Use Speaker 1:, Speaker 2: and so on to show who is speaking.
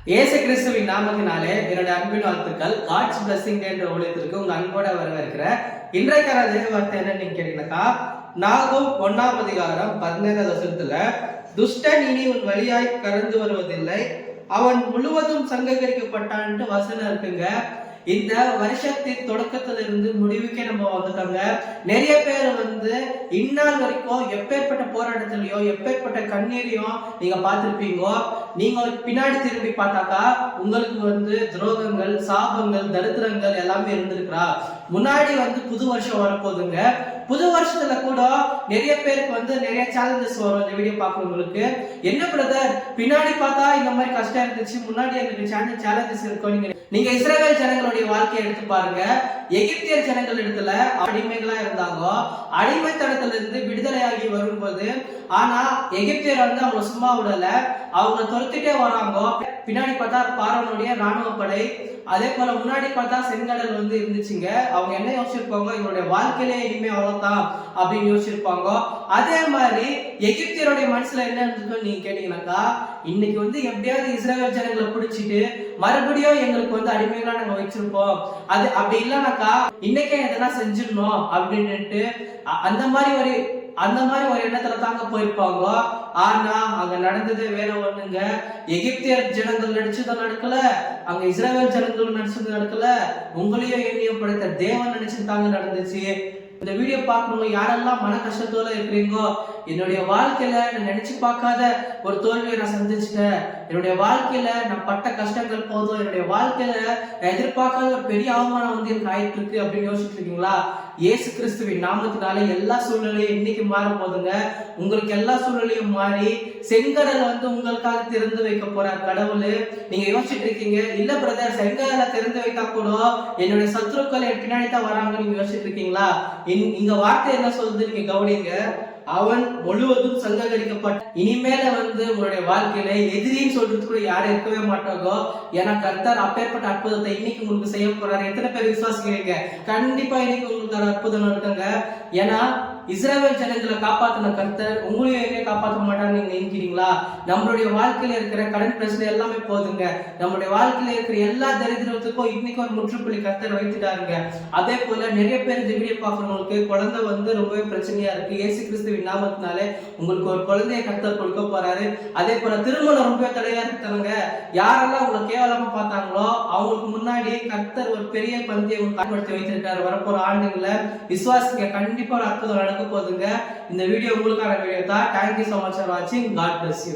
Speaker 1: இயேசு கிறிஸ்துவின் நாமத்தினாலே என்னுடைய அன்பின் வாழ்த்துக்கள். காட்ஸ் பிளஸிங் என்ற ஊழியத்திற்கு உங்க அன்போட வரவேற்கிற இன்றைக்கான தேவ வார்த்தை என்ன நீங்க கேட்டீங்கன்னாக்கா, நாகும் 1ஆம் அதிகாரம் 17வது வசனத்துல, துஷ்டன் இனி உன் வழியாய் கடந்து வருவதில்லை, அவன் முழுவதும் சங்ககரிக்கப்பட்டான்ட்டு வசனம் இருக்குங்க. இந்த வருஷத்தின் தொடக்கத்துல இருந்து முடிவுக்கே நம்ம வந்துட்டோங்க. நிறைய பேர் இந்நாள் வரைக்கும் எப்பேற்பட்ட போராட்டத்திலையோ எப்பேற்பட்ட கண்ணீரையும் நீங்க பார்த்திருப்பீங்க. நீங்க பின்னாடி திரும்பி பார்த்தாக்கா உங்களுக்கு துரோகங்கள், சாபங்கள், தரித்திரங்கள் எல்லாமே இருந்திருக்கிறா. முன்னாடி புது வருஷம் வரப்போகுதுங்க. புது வருஷத்துல கூட நிறைய பேருக்கு நிறைய சேலஞ்சஸ் வரும். இந்த வீடியோ பார்க்கறவங்களுக்கு என்ன பிரதர், பின்னாடி பார்த்தா இந்த மாதிரி கஷ்டம் இருந்துச்சு, முன்னாடி எனக்கு சேலஞ்சஸ் இருக்கும். நீங்க இஸ்ரவேல் ஜனங்களுடைய வாழ்க்கையை எடுத்து பாருங்க. எகிப்தியர் ஜனங்கள் இடத்துல அடிமைகளா இருந்தாங்க. அடிமைத்தனத்துல இருந்து விடுதலையாகி வரும்போது ஆனா எகிப்தியர் அவங்க சும்மா விடல, அவங்க துரத்திட்டே வராங்க. பின்னாடி பார்த்தா பார்வோனுடைய ராணுவ படை, அதே போல முன்னாடி பார்த்தா செங்கடல் இருந்துச்சுங்க. அவங்க என்ன யோசிச்சிருப்பாங்க, இவருடைய வாழ்க்கையிலே இனிமே அவ்வளவுதான் அப்படின்னு யோசிச்சிருப்பாங்க. அதே மாதிரி எகிப்தியருடைய மனசுல என்ன இருந்துச்சுன்னு நீங்க கேட்டீங்கன்னாக்கா, இன்னைக்கு எப்படியாவது இஸ்ரவேல் ஜனங்களை பிடிச்சிட்டு மறுபடியும் எங்களுக்கு அடிமைகளா நாங்க வச்சிருப்போம், அது அப்படி இல்லைனாக்கா இன்னைக்கே எதனா செஞ்சிடணும் அப்படின்ட்டு அந்த மாதிரி ஒரு எண்ணத்துல தாங்க போயிருப்பாங்க. ஆனா அங்க நடந்ததே வேற ஒண்ணுங்க. எகிப்தியர் ஜனங்கள் நடிச்சதும் நடக்கல, அங்க இஸ்ரவேல் ஜனங்கள் நடிச்சது நடக்கல, உங்களையும் என்னையும் படைத்த தேவன் நினைச்சது தாங்க நடந்துச்சு. இந்த வீடியோ பார்க்கறவங்க யாரெல்லாம் மன கஷ்டத்தோட இருக்கிறீங்களோ, என்னுடைய வாழ்க்கையில நான் நினைச்சு பார்க்காத ஒரு தோல்வியை நான் சந்திச்சிட்டேன், என்னுடைய வாழ்க்கையில நான் பட்ட கஷ்டங்கள் போதும், என்னுடைய வாழ்க்கையில எதிர்பார்க்காத ஒரு பெரிய அவமானம் எனக்கு ஆயிட்டு இருக்கு அப்படின்னு யோசிச்சுட்டு இருக்கீங்களா? இயேசு கிறிஸ்துவின் நாமத்தினால எல்லா சூழ்நிலையும் இன்னைக்கு மாற போதுங்க. உங்களுக்கு எல்லா சூழ்நிலையும் மாறி செங்கடல் உங்களுக்காக திறந்து வைக்க போறார் கடவுள். நீங்க யோசிச்சுட்டு இருக்கீங்க, இல்ல பிரதர் செங்கடலை திறந்து வைத்தா கூட என்னுடைய சத்துருக்கள் என் பின்னாடி தான் வராங்க நீங்க யோசிச்சுட்டு இருக்கீங்களா? இங்க வார்த்தை என்ன சொல்லுது நீங்க கவனிங்க. அவன் முழுவதும் சங்ககரிக்கப்பட்ட இனிமேல உங்களுடைய வாழ்க்கையில எதிரின்னு சொல்றது கூட யாரும் இருக்கவே மாட்டாங்க. ஏன்னா கர்த்தர் அப்பேற்பட்ட அற்புதத்தை இன்னைக்கு உங்களுக்கு செய்ய போறாரு. எத்தனை பேர் விசுவாசிக்கிறீங்க? கண்டிப்பா இன்னைக்கு உங்களுக்கு அற்புதம் இருக்குங்க. ஏன்னா இஸ்ரவேல் ஜனங்களை காப்பாத்தின கர்த்தர் உங்களையும் எங்கே காப்பாற்ற மாட்டான்னு நீங்க நினைக்கிறீங்களா? நம்மளுடைய வாழ்க்கையில இருக்கிற கடன் பிரச்சனை எல்லாமே போதுங்க. நம்மளுடைய வாழ்க்கையில இருக்கிற எல்லா தரித்திரத்துக்கும் இன்னைக்கு ஒரு முற்றுப்புள்ளி கர்த்தர் வைத்துட்டாருங்க. அதே போல நிறைய பேர் இந்த வீடியோ பார்க்கறவங்களுக்கு குழந்தை ரொம்பவே பிரச்சனையா இருக்கு. இயேசு கிறிஸ்துவின் நாமத்தினாலே உங்களுக்கு ஒரு குழந்தைய கர்த்தர் கொடுக்க போறாரு. அதே போல திருமணம் ரொம்ப தடையா இருக்கிறவங்க, யாரெல்லாம் உங்களை கேவலமா பார்த்தாங்களோ அவங்களுக்கு முன்னாடி கர்த்தர் ஒரு பெரிய பந்தியை காட்படுத்தி வைத்திருக்காரு. வரப்போற ஆண்டுகளை விசுவாசிக்க கண்டிப்பா ஒரு அற்புதம் போதுங்க. இந்த வீடியோ உங்களுக்கான வீடியோ தான். Thank you so much for watching. God bless you.